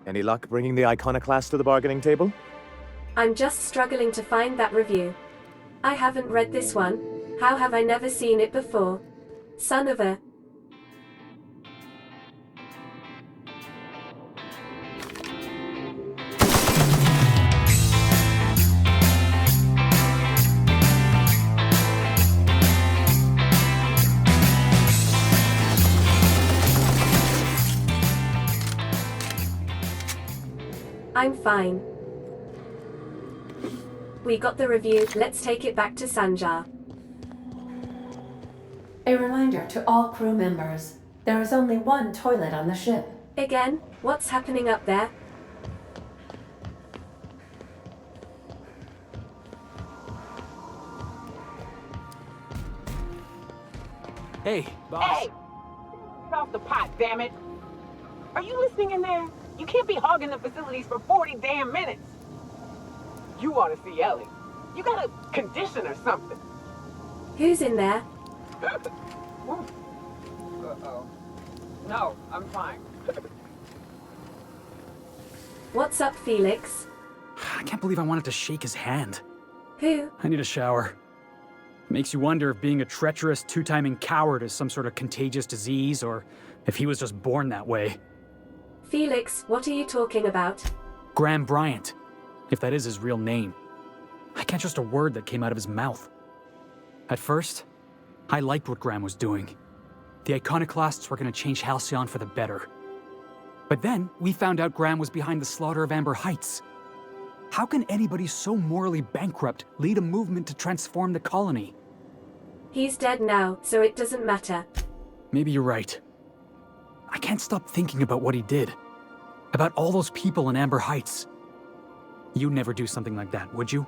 Any luck bringing the iconoclast to the bargaining table? I'm just struggling to find that review. I haven't read this one. How have I never seen it before? Son of a... I'm fine. We got the review, let's take it back to Sanjar. A reminder to all crew members, there is only one toilet on the ship. Again, what's happening up there? Hey, boss. Hey! Get off the pot, damn it! Are you listening in there? You can't be hogging the facilities for 40 damn minutes! You ought to see Ellie. You got a condition or something. Who's in there? Uh-oh. No, I'm fine. What's up, Felix? I can't believe I wanted to shake his hand. Who? I need a shower. Makes you wonder if being a treacherous, two-timing coward is some sort of contagious disease, or if he was just born that way. Felix, what are you talking about? Graham Bryant, if that is his real name. I can't trust a word that came out of his mouth. At first, I liked what Graham was doing. The iconoclasts were going to change Halcyon for the better. But then, we found out Graham was behind the slaughter of Amber Heights. How can anybody so morally bankrupt lead a movement to transform the colony? He's dead now, so it doesn't matter. Maybe you're right. I can't stop thinking about what he did. About all those people in Amber Heights. You'd never do something like that, would you?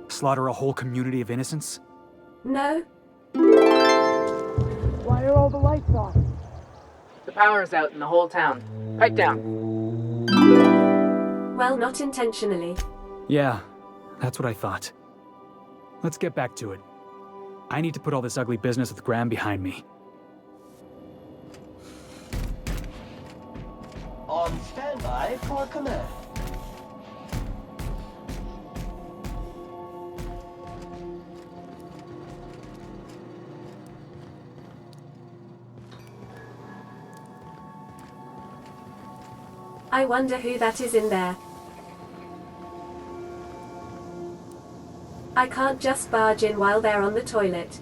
Slaughter a whole community of innocents? No? Why are all the lights off? The power's out in the whole town. Pipe down. Well, not intentionally. Yeah, that's what I thought. Let's get back to it. I need to put all this ugly business with Graham behind me. On standby for command. I wonder who that is in there. I can't just barge in while they're on the toilet.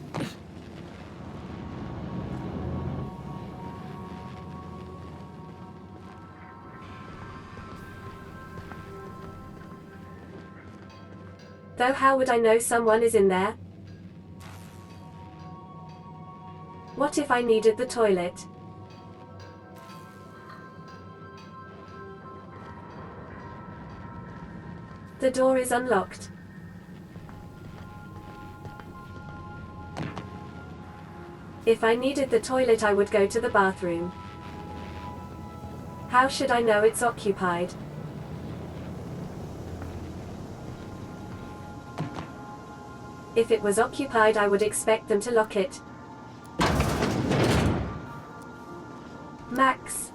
Though how would I know someone is in there? What if I needed the toilet? The door is unlocked. If I needed the toilet, I would go to the bathroom. How should I know it's occupied? If it was occupied, I would expect them to lock it. Max.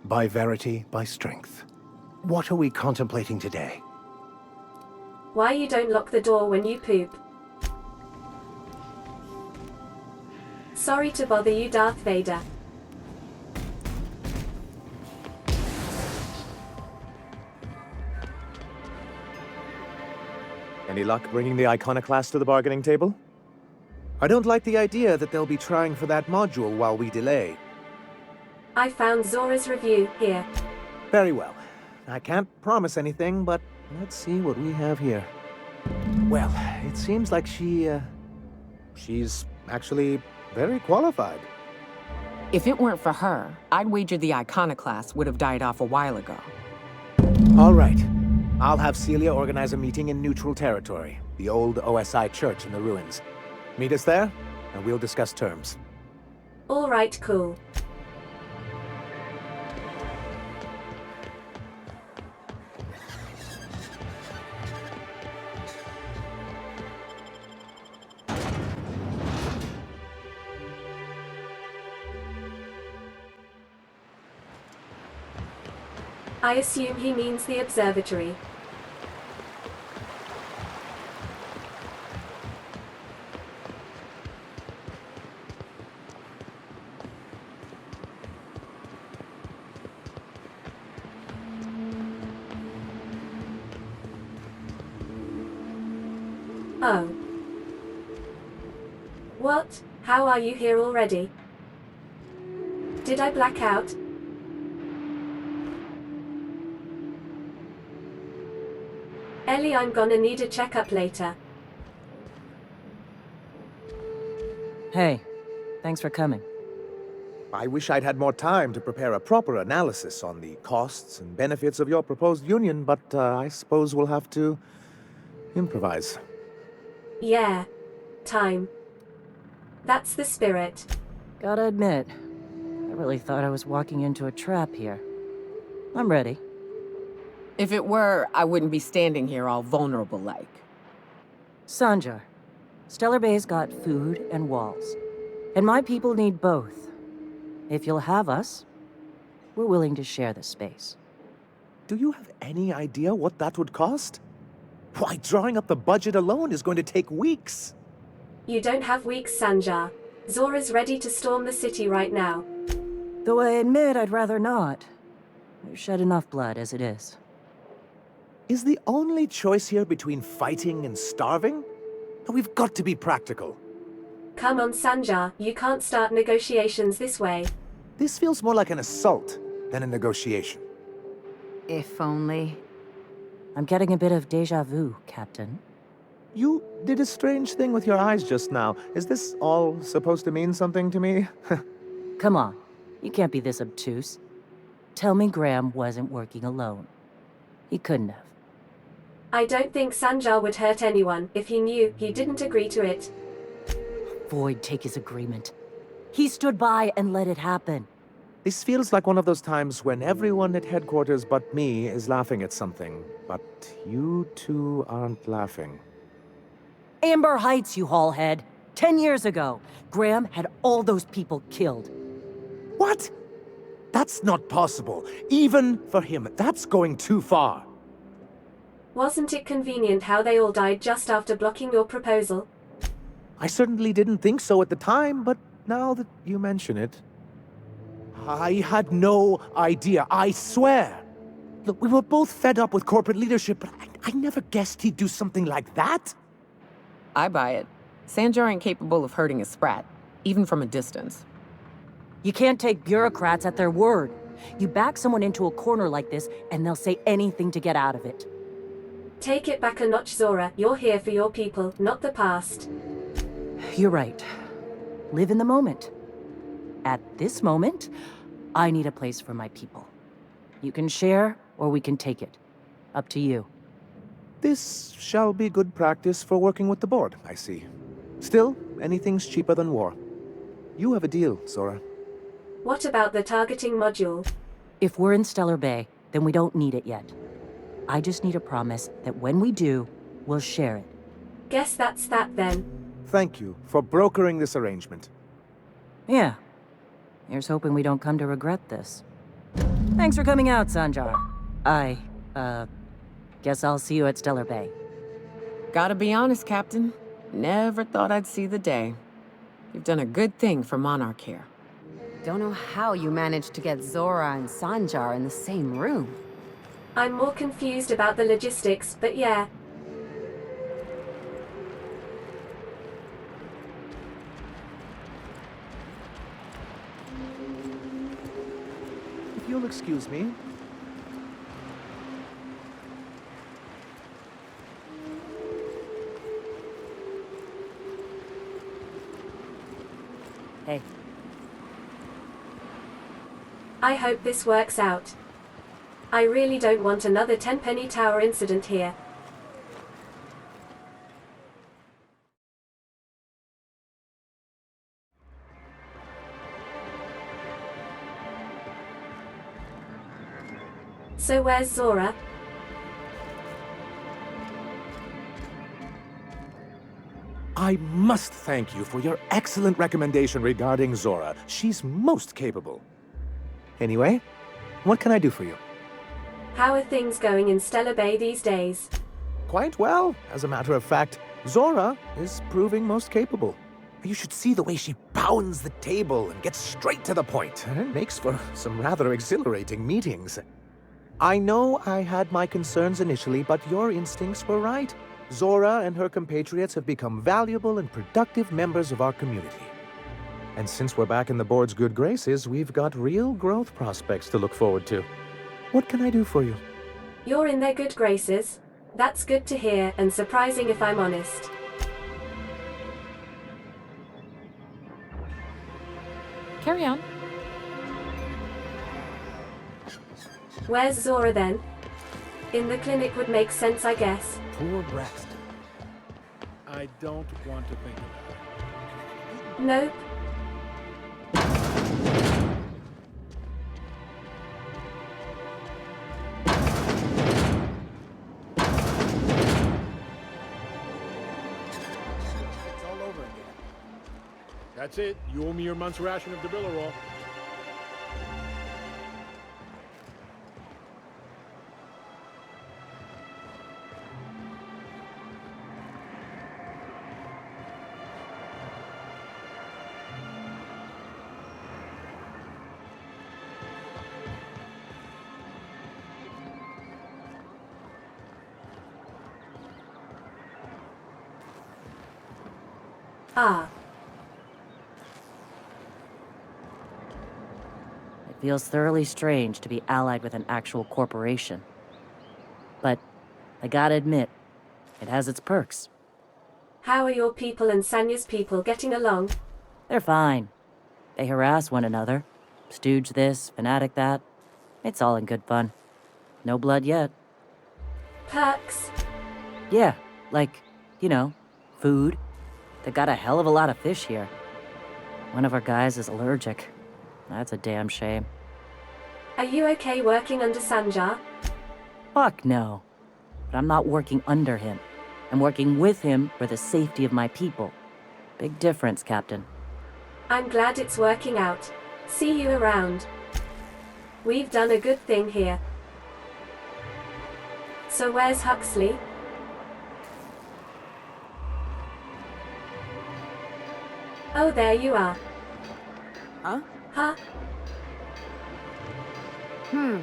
By verity, by strength. What are we contemplating today? Why you don't lock the door when you poop? Sorry to bother you, Darth Vader. Any luck bringing the iconoclast to the bargaining table? I don't like the idea that they'll be trying for that module while we delay. I found Zora's review here. Very well. I can't promise anything, but let's see what we have here. Well, it seems like she's actually very qualified. If it weren't for her, I'd wager the iconoclast would have died off a while ago. All right. I'll have Celia organize a meeting in neutral territory, the old OSI church in the ruins. Meet us there, and we'll discuss terms. All right, cool. I assume he means the observatory. Oh. What? How are you here already? Did I black out? Ellie, I'm gonna need a checkup later. Hey, thanks for coming. I wish I'd had more time to prepare a proper analysis on the costs and benefits of your proposed union, but I suppose we'll have to improvise. Yeah. Time. That's the spirit. Gotta admit, I really thought I was walking into a trap here. I'm ready. If it were, I wouldn't be standing here all vulnerable like. Sanjar, Stellar Bay's got food and walls. And my people need both. If you'll have us, we're willing to share the space. Do you have any idea what that would cost? Why, drawing up the budget alone is going to take weeks. You don't have weeks, Sanjar. Zora's ready to storm the city right now. Though I admit I'd rather not. We've shed enough blood as it is. Is the only choice here between fighting and starving? We've got to be practical. Come on, Sanjar, you can't start negotiations this way. This feels more like an assault than a negotiation. If only. I'm getting a bit of déjà vu, Captain. You did a strange thing with your eyes just now. Is this all supposed to mean something to me? Come on, you can't be this obtuse. Tell me Graham wasn't working alone. He couldn't have. I don't think Sanjar would hurt anyone if he knew he didn't agree to it. Void take his agreement. He stood by and let it happen. This feels like one of those times when everyone at headquarters but me is laughing at something, but you two aren't laughing. Amber Heights, you haulhead. 10 years ago, Graham had all those people killed. What? That's not possible. Even for him, that's going too far. Wasn't it convenient how they all died just after blocking your proposal? I certainly didn't think so at the time, but now that you mention it... I had no idea, I swear. Look, we were both fed up with corporate leadership, but I never guessed he'd do something like that. I buy it. Sanjar ain't capable of hurting a sprat, even from a distance. You can't take bureaucrats at their word. You back someone into a corner like this, and they'll say anything to get out of it. Take it back a notch, Zora. You're here for your people, not the past. You're right. Live in the moment. At this moment, I need a place for my people. You can share, or we can take it. Up to you. This shall be good practice for working with the board, I see. Still, anything's cheaper than war. You have a deal, Zora. What about the targeting module? If we're in Stellar Bay, then we don't need it yet. I just need a promise that when we do, we'll share it. Guess that's that then. Thank you for brokering this arrangement. Yeah. Here's hoping we don't come to regret this. Thanks for coming out, Sanjar. Guess I'll see you at Stellar Bay. Gotta be honest, Captain. Never thought I'd see the day. You've done a good thing for Monarch here. Don't know how you managed to get Zora and Sanjar in the same room. I'm more confused about the logistics, but yeah. If you'll excuse me. Hey. I hope this works out. I really don't want another Tenpenny Tower incident here. So where's Zora? I must thank you for your excellent recommendation regarding Zora. She's most capable. Anyway, what can I do for you? How are things going in Stellar Bay these days? Quite well. As a matter of fact, Zora is proving most capable. You should see the way she pounds the table and gets straight to the point. It makes for some rather exhilarating meetings. I know I had my concerns initially, but your instincts were right. Zora and her compatriots have become valuable and productive members of our community. And since we're back in the board's good graces, we've got real growth prospects to look forward to. What can I do for you? You're in their good graces? That's good to hear, and surprising if I'm honest. Carry on. Where's Zora then? In the clinic would make sense, I guess. Poor Braxton. I don't want to think about it. Nope. It's all over again. That's it. You owe me your month's ration of Debillerol. Ah. It feels thoroughly strange to be allied with an actual corporation. But I gotta admit, it has its perks. How are your people and Sanya's people getting along? They're fine. They harass one another. Stooge this, fanatic that. It's all in good fun. No blood yet. Perks? Yeah, like, you know, food. They've got a hell of a lot of fish here. One of our guys is allergic. That's a damn shame. Are you okay working under Sanjar? Fuck no. But I'm not working under him. I'm working with him for the safety of my people. Big difference, Captain. I'm glad it's working out. See you around. We've done a good thing here. So where's Huxley? Oh, there you are. Huh? Huh? Hmm.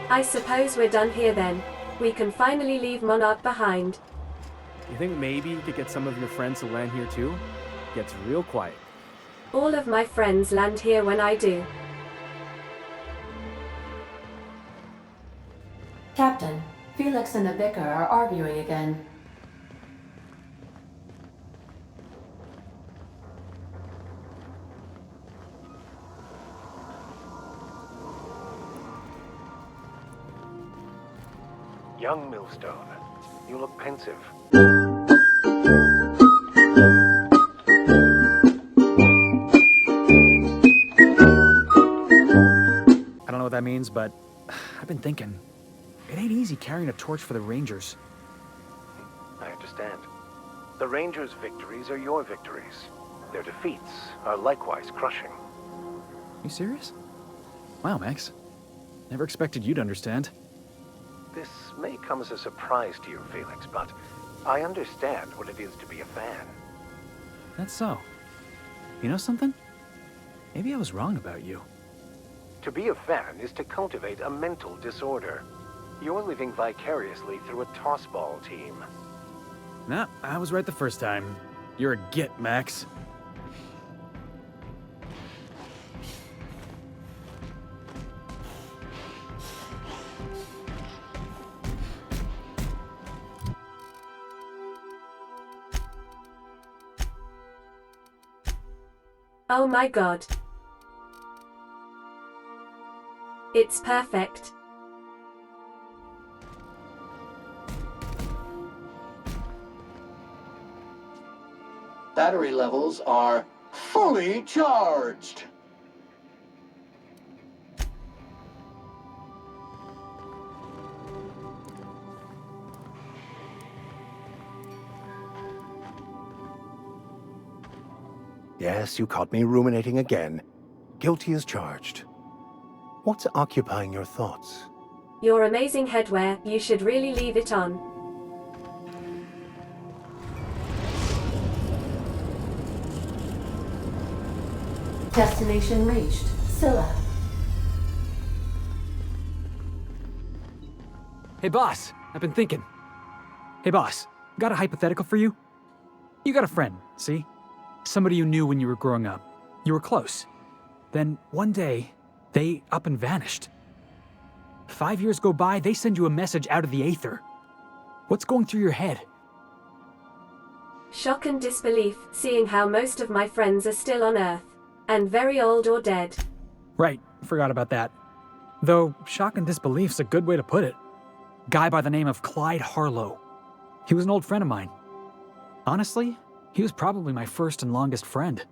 I suppose we're done here then. We can finally leave Monarch behind. You think maybe you could get some of your friends to land here too? Gets real quiet. All of my friends land here when I do. Captain, Felix and the Vicar are arguing again. Young Millstone, you look pensive. I don't know what that means, but I've been thinking. It ain't easy carrying a torch for the Rangers. I understand. The Rangers' victories are your victories. Their defeats are likewise crushing. You serious? Wow, Max. Never expected you to understand. This may come as a surprise to you, Felix, but I understand what it is to be a fan. That's so. You know something? Maybe I was wrong about you. To be a fan is to cultivate a mental disorder. You're living vicariously through a tossball team. Nah, I was right the first time. You're a git, Max. Oh my god. It's perfect. Battery levels are fully charged. Yes, you caught me ruminating again. Guilty as charged. What's occupying your thoughts? Your amazing headwear, you should really leave it on. Destination reached. Scylla. Hey, boss. I've been thinking. Hey, boss. Got a hypothetical for you? You got a friend, see? Somebody you knew when you were growing up. You were close. Then, one day, they up and vanished. 5 years go by, they send you a message out of the aether. What's going through your head? Shock and disbelief, seeing how most of my friends are still on Earth. And very old or dead. Right, forgot about that. Though, shock and disbelief's a good way to put it. Guy by the name of Clyde Harlow. He was an old friend of mine. Honestly, he was probably my first and longest friend.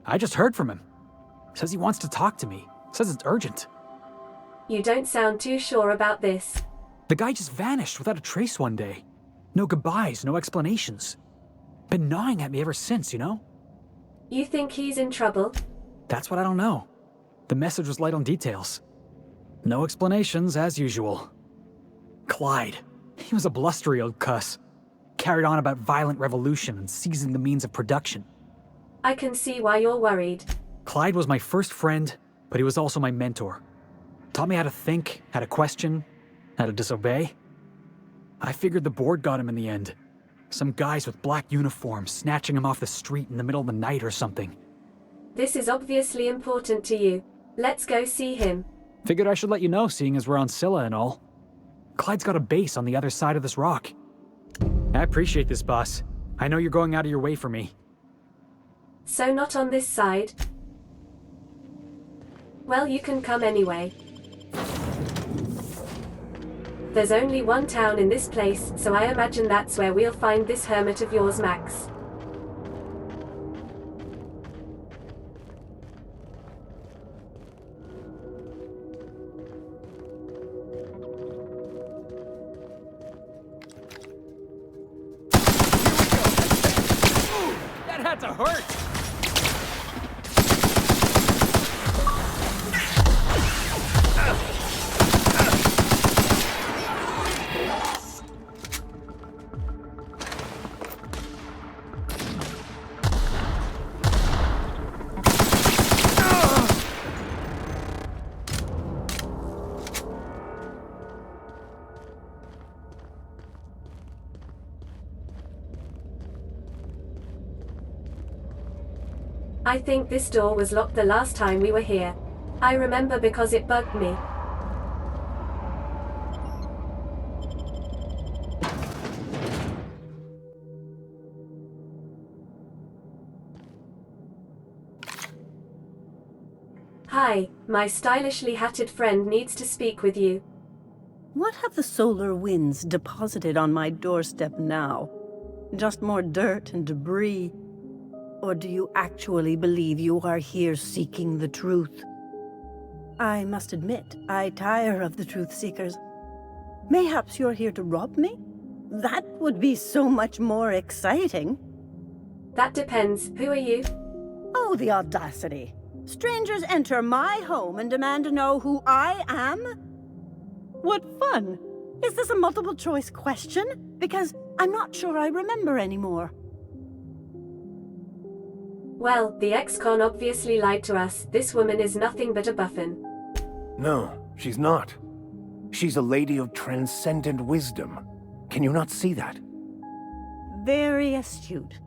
I just heard from him. Says he wants to talk to me. Says it's urgent. You don't sound too sure about this. The guy just vanished without a trace one day. No goodbyes, no explanations. Been gnawing at me ever since, you know? You think he's in trouble? That's what I don't know. The message was light on details. No explanations, as usual. Clyde. He was a blustery old cuss. Carried on about violent revolution and seizing the means of production. I can see why you're worried. Clyde was my first friend, but he was also my mentor. Taught me how to think, how to question, how to disobey. I figured the board got him in the end. Some guys with black uniforms snatching him off the street in the middle of the night or something. This is obviously important to you. Let's go see him. Figured I should let you know, seeing as we're on Scylla and all. Clyde's got a base on the other side of this rock. I appreciate this, boss. I know you're going out of your way for me. So not on this side? Well, you can come anyway. There's only one town in this place, so I imagine that's where we'll find this hermit of yours, Max. That had to hurt! I think this door was locked the last time we were here. I remember because it bugged me. Hi, my stylishly hatted friend needs to speak with you. What have the solar winds deposited on my doorstep now? Just more dirt and debris? Or do you actually believe you are here seeking the truth? I must admit, I tire of the truth seekers. Mayhaps you're here to rob me? That would be so much more exciting. That depends. Who are you? Oh, the audacity. Strangers enter my home and demand to know who I am? What fun! Is this a multiple choice question? Because I'm not sure I remember anymore. Well, the ex-con obviously lied to us. This woman is nothing but a buffin. No, she's not. She's a lady of transcendent wisdom. Can you not see that? Very astute.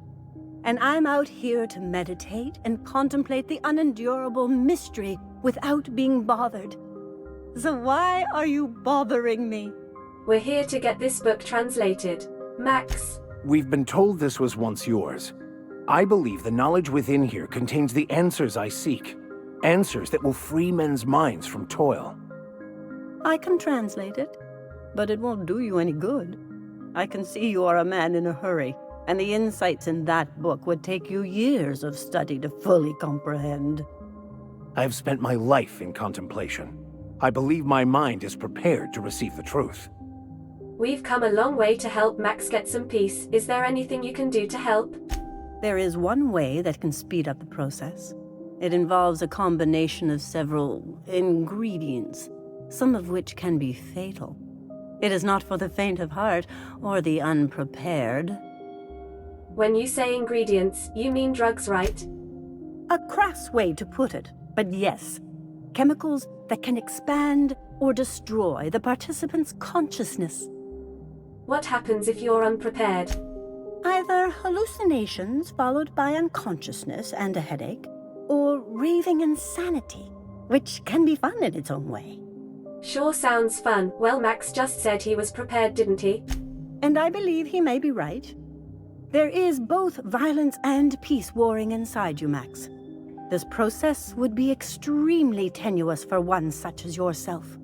And I'm out here to meditate and contemplate the unendurable mystery without being bothered. So why are you bothering me? We're here to get this book translated. Max. We've been told this was once yours. I believe the knowledge within here contains the answers I seek. Answers that will free men's minds from toil. I can translate it, but it won't do you any good. I can see you are a man in a hurry, and the insights in that book would take you years of study to fully comprehend. I've spent my life in contemplation. I believe my mind is prepared to receive the truth. We've come a long way to help Max get some peace. Is there anything you can do to help? There is one way that can speed up the process. It involves a combination of several ingredients, some of which can be fatal. It is not for the faint of heart or the unprepared. When you say ingredients, you mean drugs, right? A crass way to put it, but yes. Chemicals that can expand or destroy the participant's consciousness. What happens if you're unprepared? Either hallucinations followed by unconsciousness and a headache, or raving insanity, which can be fun in its own way. Sure sounds fun. Well, Max just said he was prepared, didn't he? And I believe he may be right. There is both violence and peace warring inside you, Max. This process would be extremely tenuous for one such as yourself.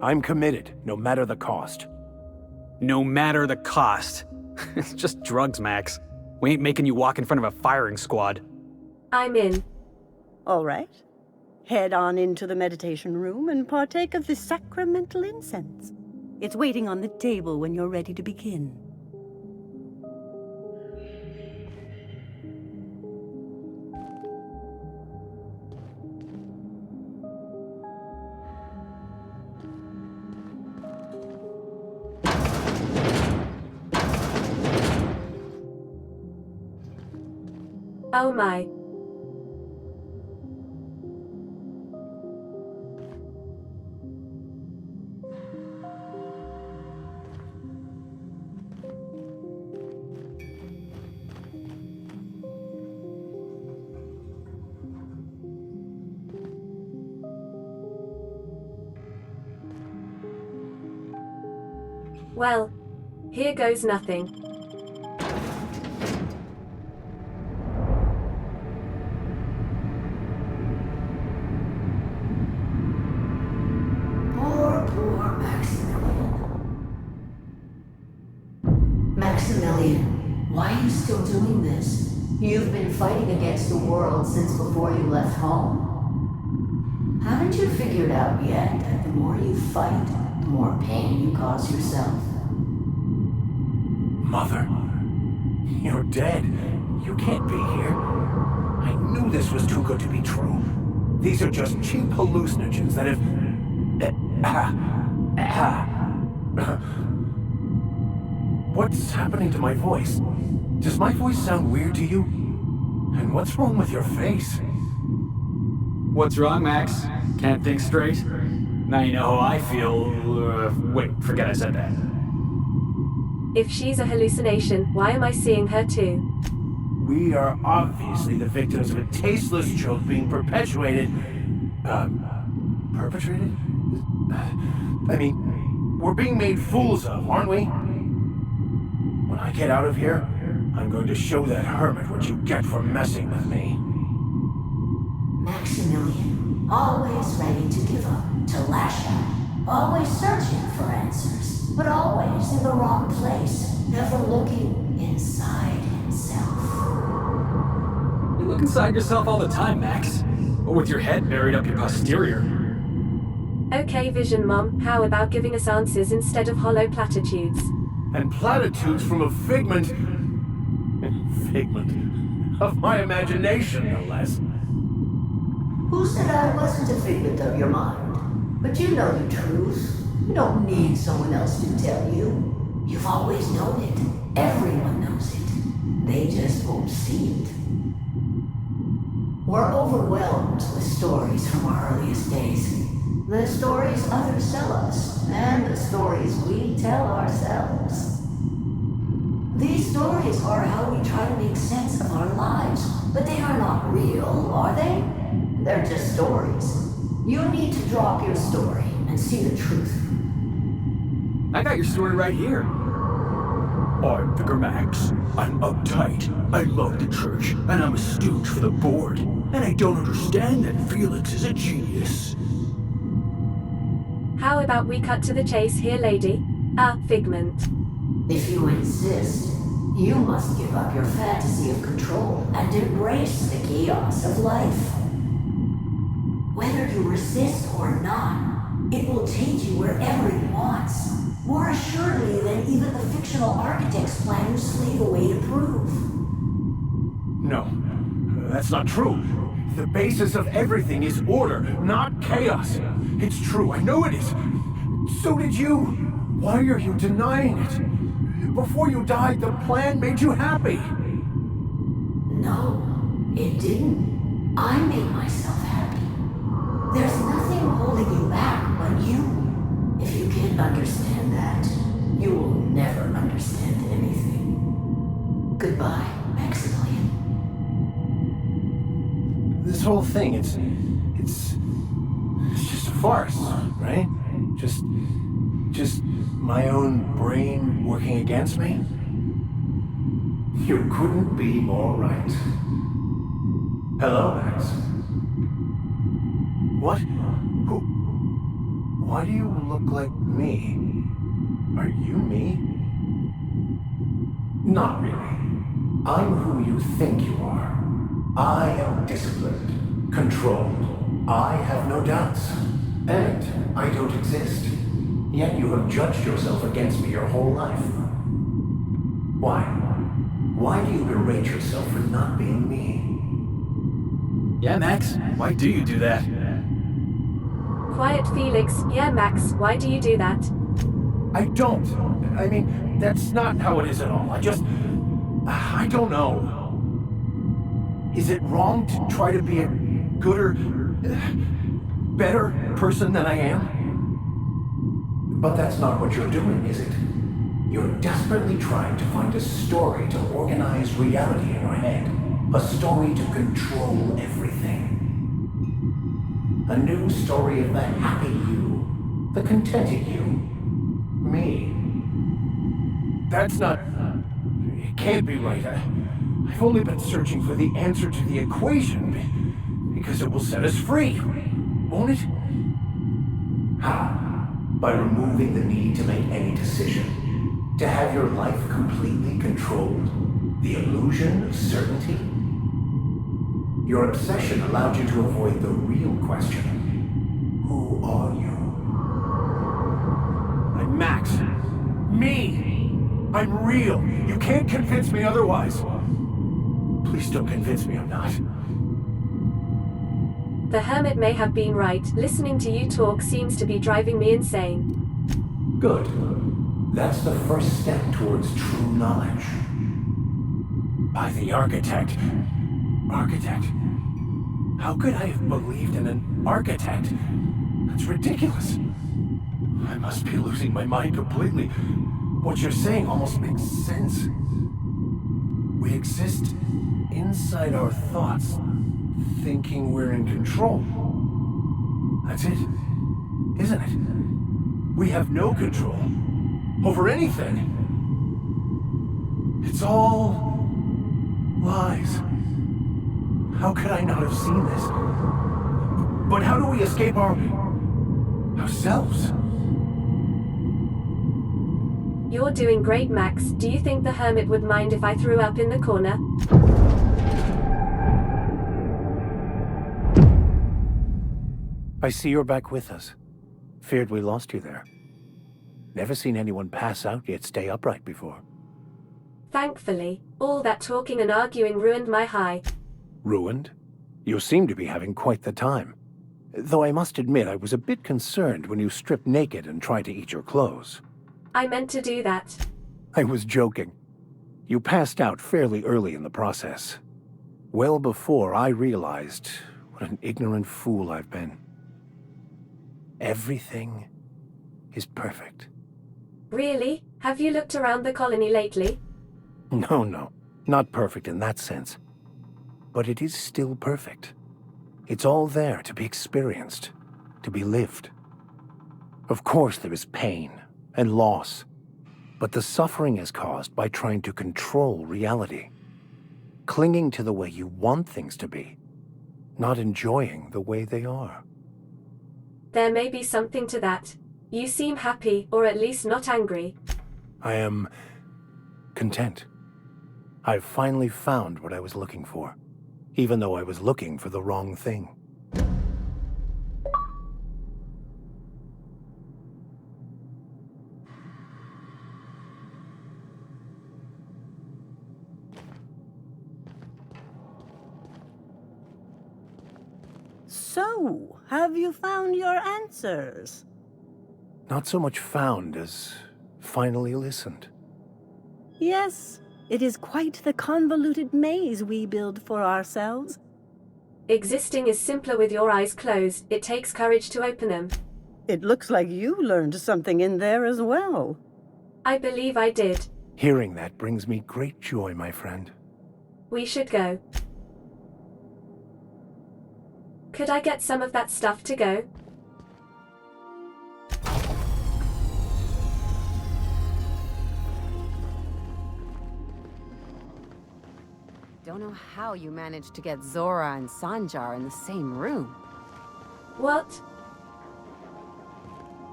I'm committed, no matter the cost. No matter the cost. It's just drugs, Max. We ain't making you walk in front of a firing squad. I'm in. All right. Head on into the meditation room and partake of the sacramental incense. It's waiting on the table when you're ready to begin. Oh my. Well, here goes nothing. Poor Maximilian, why are you still doing this? You've been fighting against the world since before you left home. Haven't you figured out yet that the more you fight, the more pain you cause yourself? Mother, you're dead. You can't be here. I knew this was too good to be true. These are just cheap hallucinogens that have... What's happening to my voice? Does my voice sound weird to you? And what's wrong with your face? What's wrong, Max? Can't think straight? Now you know how I feel. Wait, forget I said that. If she's a hallucination, why am I seeing her too? We are obviously the victims of a tasteless joke being perpetuated... perpetrated? I mean, we're being made fools of, aren't we? When I get out of here, I'm going to show that hermit what you get for messing with me. Maximilian, always ready to give up, to lash out, always searching for answers, but always in the wrong place, never looking inside himself. You look inside yourself all the time, Max. Or with your head buried up your posterior. Okay, Vision Mom, how about giving us answers instead of hollow platitudes? And platitudes from a figment of my imagination, no less. Who said I wasn't a figment of your mind? But you know the truth. You don't need someone else to tell you. You've always known it. Everyone knows it. They just won't see it. We're overwhelmed with stories from our earliest days. The stories others tell us, and the stories we tell ourselves. These stories are how we try to make sense of our lives, but they are not real, are they? They're just stories. You need to drop your story and see the truth. I got your story right here. I'm Vicar Max. I'm uptight. I love the church, and I'm a stooge for the board. And I don't understand that Felix is a genius. How about we cut to the chase here, lady? Figment. If you insist, you must give up your fantasy of control and embrace the chaos of life. Whether you resist or not, it will take you wherever it wants, more assuredly than even the fictional architects plan your slave away to prove. No, that's not true. The basis of everything is order, not chaos. It's true, I know it is. So did you. Why are you denying it? Before you died, the plan made you happy. No, it didn't. I made myself happy. There's nothing holding you back but you. If you can't understand that, you will never understand anything. Goodbye, Maximilian. This whole thing, it's just a farce, right? Just my own brain working against me? You couldn't be more right. Hello, Max. What? Who? Why do you look like me? Are you me? Not really. I'm who you think you are. I am disciplined, controlled. I have no doubts. And I don't exist. Yet you have judged yourself against me your whole life. Why? Why do you berate yourself for not being me? Yeah, Max, why do you do that? Quiet, Felix. Yeah, Max, why do you do that? I don't. I mean, that's not how it is at all. I don't know. Is it wrong to try to be a gooder, better person than I am? But that's not what you're doing, is it? You're desperately trying to find a story to organize reality in your head. A story to control everything. A new story of the happy you, the contented you, me. That's not... It can't be right. I've only been searching for the answer to the equation because it will set us free, won't it? How? By removing the need to make any decision. To have your life completely controlled. The illusion of certainty. Your obsession allowed you to avoid the real question. Who are you? I'm Max. Me! I'm real. You can't convince me otherwise. Please don't convince me I'm not. The hermit may have been right. Listening to you talk seems to be driving me insane. Good. That's the first step towards true knowledge. By the architect. Architect? How could I have believed in an architect? That's ridiculous. I must be losing my mind completely. What you're saying almost makes sense. We exist inside our thoughts, thinking we're in control. That's it, isn't it? We have no control over anything. It's all lies. How could I not have seen this? But how do we escape ourselves? You're doing great, Max. Do you think the hermit would mind if I threw up in the corner? I see you're back with us. Feared we lost you there. Never seen anyone pass out yet stay upright before. Thankfully, all that talking and arguing ruined my high. Ruined? You seem to be having quite the time. Though I must admit I was a bit concerned when you stripped naked and tried to eat your clothes. I meant to do that. I was joking. You passed out fairly early in the process. Well before I realized what an ignorant fool I've been. Everything is perfect. Really? Have you looked around the colony lately? No. Not perfect in that sense. But it is still perfect. It's all there to be experienced, to be lived. Of course there is pain and loss, but the suffering is caused by trying to control reality. Clinging to the way you want things to be, not enjoying the way they are. There may be something to that. You seem happy, or at least not angry. I am content. I've finally found what I was looking for, even though I was looking for the wrong thing. So, have you found your answers? Not so much found as finally listened. Yes, it is quite the convoluted maze we build for ourselves. Existing is simpler with your eyes closed. It takes courage to open them. It looks like you learned something in there as well. I believe I did. Hearing that brings me great joy, my friend. We should go. Could I get some of that stuff to go? Don't know how you managed to get Zora and Sanjar in the same room. What?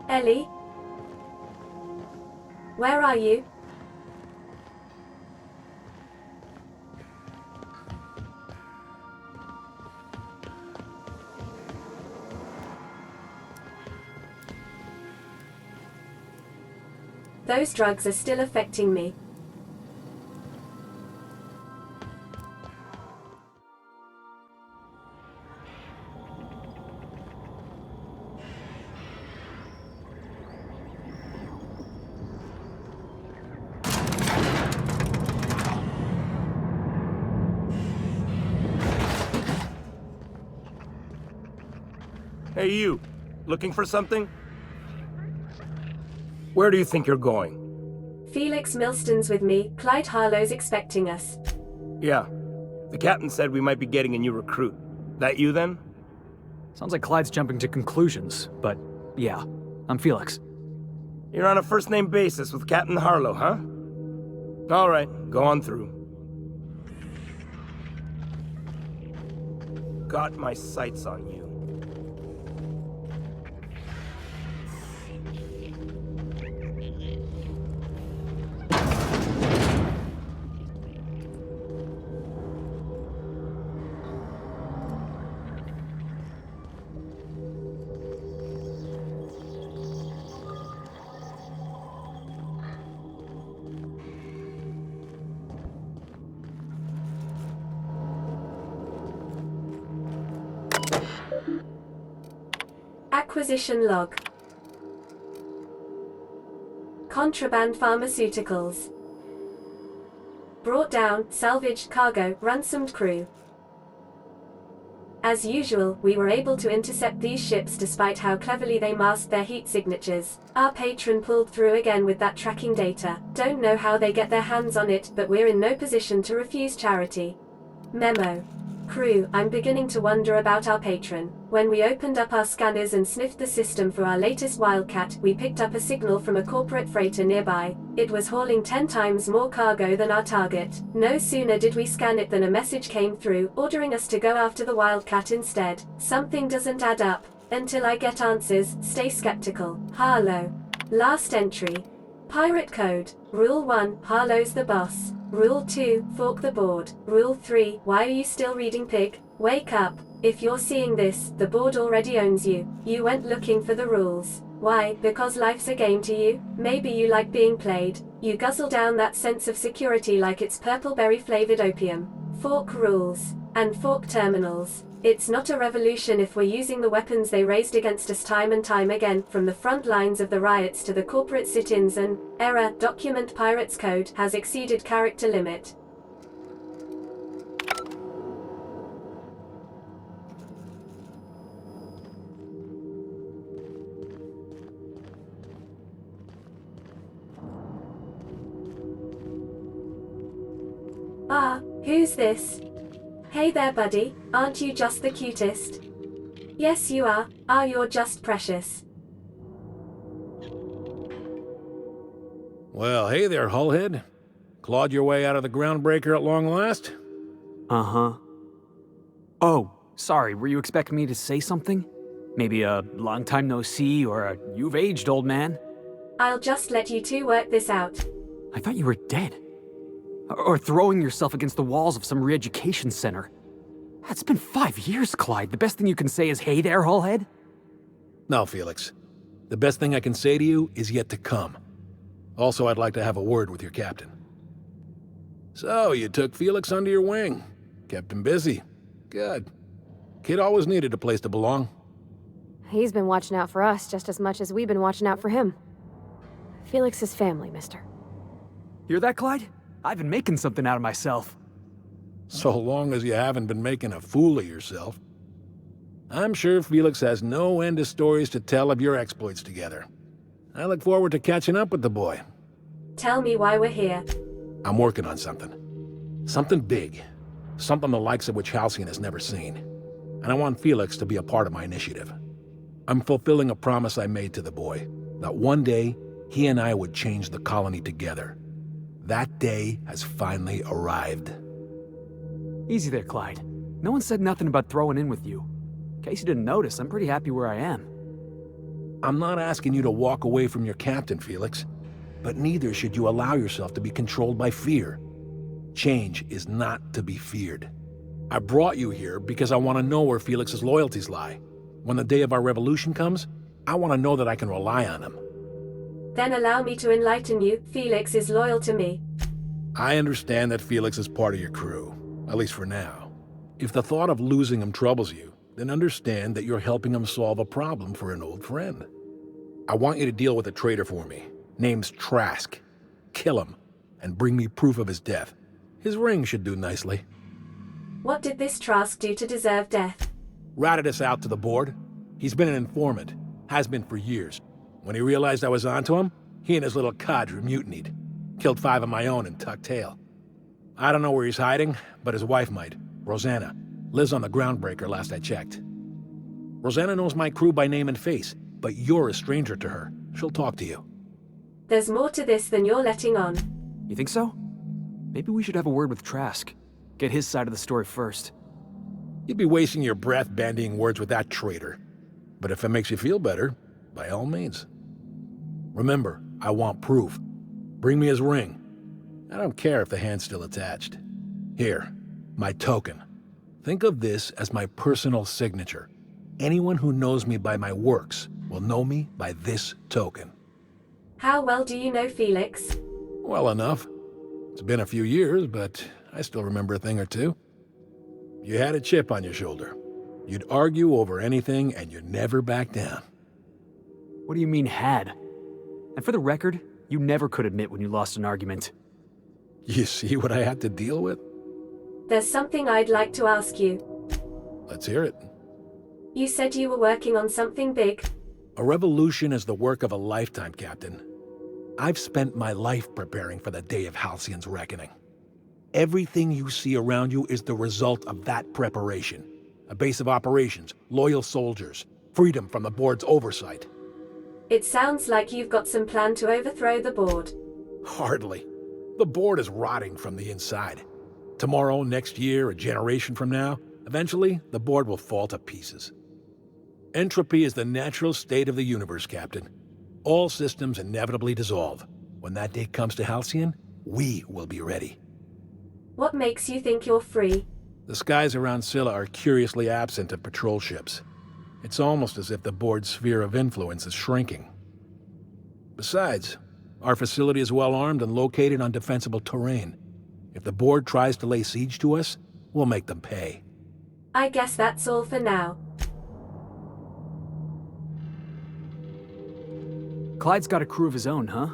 Ellie? Where are you? Those drugs are still affecting me. Hey, you. Looking for something? Where do you think you're going? Felix Milston's with me. Clyde Harlow's expecting us. Yeah. The captain said we might be getting a new recruit. That you, then? Sounds like Clyde's jumping to conclusions, but yeah, I'm Felix. You're on a first-name basis with Captain Harlow, huh? All right, go on through. Got my sights on you. Acquisition log. Contraband pharmaceuticals. Brought down, salvaged cargo, ransomed crew. As usual, we were able to intercept these ships despite how cleverly they masked their heat signatures. Our patron pulled through again with that tracking data. Don't know how they get their hands on it, but we're in no position to refuse charity. Memo. Crew, I'm beginning to wonder about our patron. When we opened up our scanners and sniffed the system for our latest Wildcat, we picked up a signal from a corporate freighter nearby. It was hauling 10 times more cargo than our target. No sooner did we scan it than a message came through, ordering us to go after the Wildcat instead. Something doesn't add up. Until I get answers, stay skeptical. Harlow. Last entry. Pirate code. Rule 1, Harlow's the boss. Rule 2, fork the board. Rule 3, why are you still reading, pig? Wake up. If you're seeing this, the board already owns you. You went looking for the rules. Why? Because life's a game to you? Maybe you like being played. You guzzle down that sense of security like it's purple berry flavored opium. Fork rules. And fork terminals. It's not a revolution if we're using the weapons they raised against us time and time again, from the front lines of the riots to the corporate sit-ins. And error, document pirates code has exceeded character limit. Ah, who's this? Hey there, buddy, aren't you just the cutest? Yes, you are. Ah, you're just precious. Well, hey there, Hullhead. Clawed your way out of the groundbreaker at long last? Uh-huh. Oh, sorry, were you expecting me to say something? Maybe a long time no see or a you've aged, old man? I'll just let you two work this out. I thought you were dead. Or throwing yourself against the walls of some re-education center. It's been 5 years, Clyde. The best thing you can say is, hey there, Hullhead? No, Felix. The best thing I can say to you is yet to come. Also, I'd like to have a word with your captain. So, you took Felix under your wing. Kept him busy. Good. Kid always needed a place to belong. He's been watching out for us just as much as we've been watching out for him. Felix is family, mister. Hear that, Clyde? I've been making something out of myself. So long as you haven't been making a fool of yourself. I'm sure Felix has no end of stories to tell of your exploits together. I look forward to catching up with the boy. Tell me why we're here. I'm working on something. Something big. Something the likes of which Halcyon has never seen. And I want Felix to be a part of my initiative. I'm fulfilling a promise I made to the boy, that one day he and I would change the colony together. That day has finally arrived. Easy there, Clyde. No one said nothing about throwing in with you. In case you didn't notice, I'm pretty happy where I am. I'm not asking you to walk away from your captain, Felix. But neither should you allow yourself to be controlled by fear. Change is not to be feared. I brought you here because I want to know where Felix's loyalties lie. When the day of our revolution comes, I want to know that I can rely on him. Then allow me to enlighten you. Felix is loyal to me. I understand that Felix is part of your crew, at least for now. If the thought of losing him troubles you, then understand that you're helping him solve a problem for an old friend. I want you to deal with a traitor for me. Name's Trask. Kill him, and bring me proof of his death. His ring should do nicely. What did this Trask do to deserve death? Ratted us out to the board. He's been an informant. Has been for years. When he realized I was onto him, he and his little cadre mutinied. Killed 5 of my own and tucked tail. I don't know where he's hiding, but his wife might. Rosanna. Lives on the Groundbreaker last I checked. Rosanna knows my crew by name and face, but you're a stranger to her. She'll talk to you. There's more to this than you're letting on. You think so? Maybe we should have a word with Trask. Get his side of the story first. You'd be wasting your breath bandying words with that traitor. But if it makes you feel better, by all means. Remember, I want proof. Bring me his ring. I don't care if the hand's still attached. Here, my token. Think of this as my personal signature. Anyone who knows me by my works will know me by this token. How well do you know Felix? Well enough. It's been a few years, but I still remember a thing or two. You had a chip on your shoulder. You'd argue over anything, and you'd never back down. What do you mean, had? And for the record, you never could admit when you lost an argument. You see what I had to deal with? There's something I'd like to ask you. Let's hear it. You said you were working on something big. A revolution is the work of a lifetime, Captain. I've spent my life preparing for the day of Halcyon's reckoning. Everything you see around you is the result of that preparation. A base of operations, loyal soldiers, freedom from the board's oversight. It sounds like you've got some plan to overthrow the board. Hardly. The board is rotting from the inside. Tomorrow, next year, a generation from now, eventually, the board will fall to pieces. Entropy is the natural state of the universe, Captain. All systems inevitably dissolve. When that day comes to Halcyon, we will be ready. What makes you think you're free? The skies around Scylla are curiously absent of patrol ships. It's almost as if the board's sphere of influence is shrinking. Besides, our facility is well armed and located on defensible terrain. If the board tries to lay siege to us, we'll make them pay. I guess that's all for now. Clyde's got a crew of his own, huh?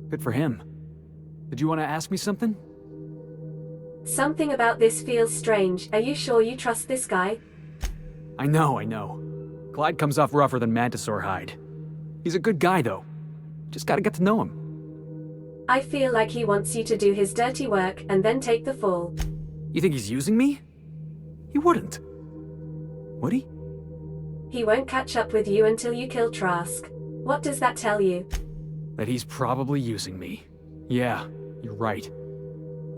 Good for him. Did you want to ask me something? Something about this feels strange. Are you sure you trust this guy? I know. Clyde comes off rougher than Mantisaur hide. He's a good guy, though. Just gotta get to know him. I feel like he wants you to do his dirty work and then take the fall. You think he's using me? He wouldn't. Would he? He won't catch up with you until you kill Trask. What does that tell you? That he's probably using me. Yeah, you're right.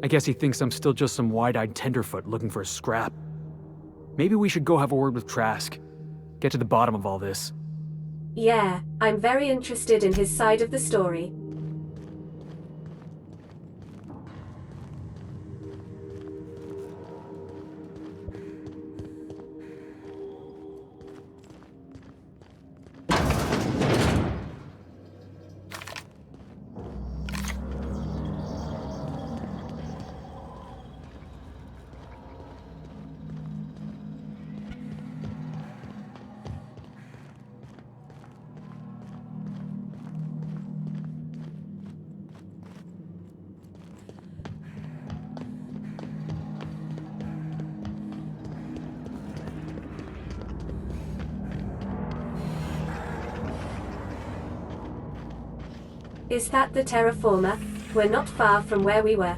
I guess he thinks I'm still just some wide-eyed tenderfoot looking for a scrap. Maybe we should go have a word with Trask. Get to the bottom of all this. Yeah, I'm very interested in his side of the story. Is that the terraformer? We're not far from where we were.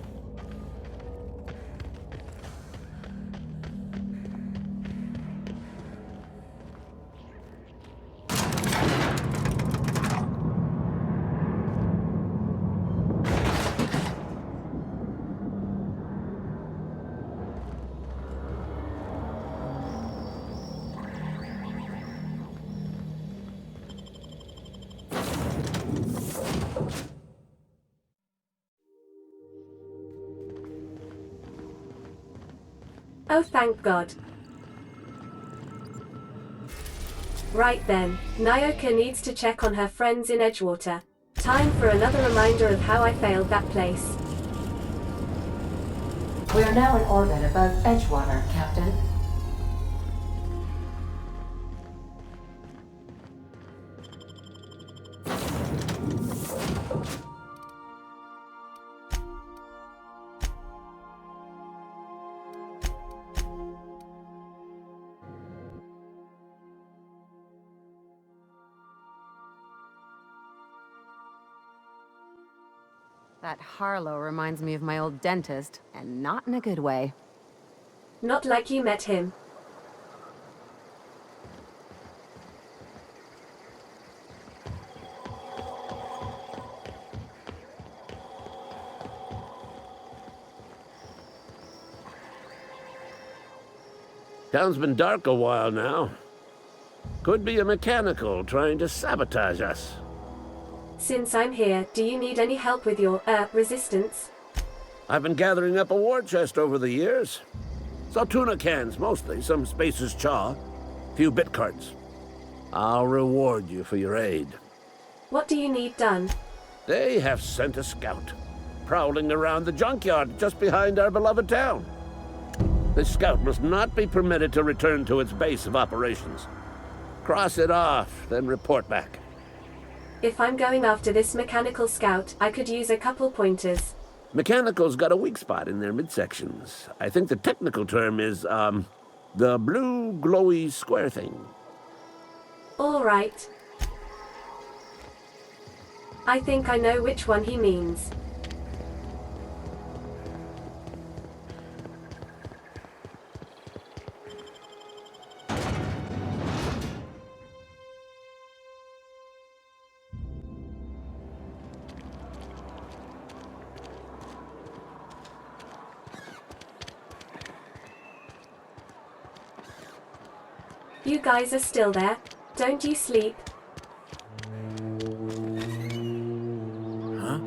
Oh, thank God. Right then, Nyoka needs to check on her friends in Edgewater. Time for another reminder of how I failed that place. We are now in orbit above Edgewater, Captain. That Harlow reminds me of my old dentist, and not in a good way. Not like you met him. Town's been dark a while now. Could be a mechanical trying to sabotage us. Since I'm here, do you need any help with your, resistance? I've been gathering up a war chest over the years. Saw tuna cans, mostly, some Spacer's chaw, few bit cards. I'll reward you for your aid. What do you need done? They have sent a scout, prowling around the junkyard just behind our beloved town. This scout must not be permitted to return to its base of operations. Cross it off, then report back. If I'm going after this mechanical scout, I could use a couple pointers. Mechanical's got a weak spot in their midsections. I think the technical term is, the blue glowy square thing. All right. I think I know which one he means. You guys are still there? Don't you sleep? Huh?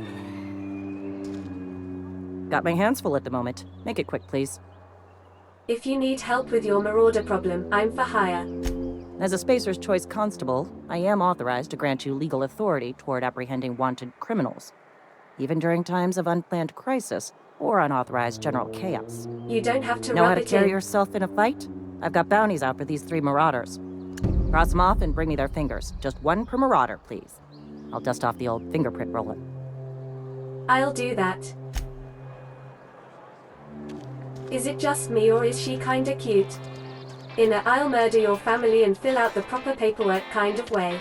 Got my hands full at the moment. Make it quick, please. If you need help with your marauder problem, I'm for hire. As a Spacer's Choice Constable, I am authorized to grant you legal authority toward apprehending wanted criminals, even during times of unplanned crisis or unauthorized general chaos. You don't have to know rub how to it carry in. yourself in a fight? I've got bounties out for these 3 marauders. Cross them off and bring me their fingers. Just 1 per marauder, please. I'll dust off the old fingerprint roller. I'll do that. Is it just me or is she kinda cute? In a I'll murder your family and fill out the proper paperwork kind of way.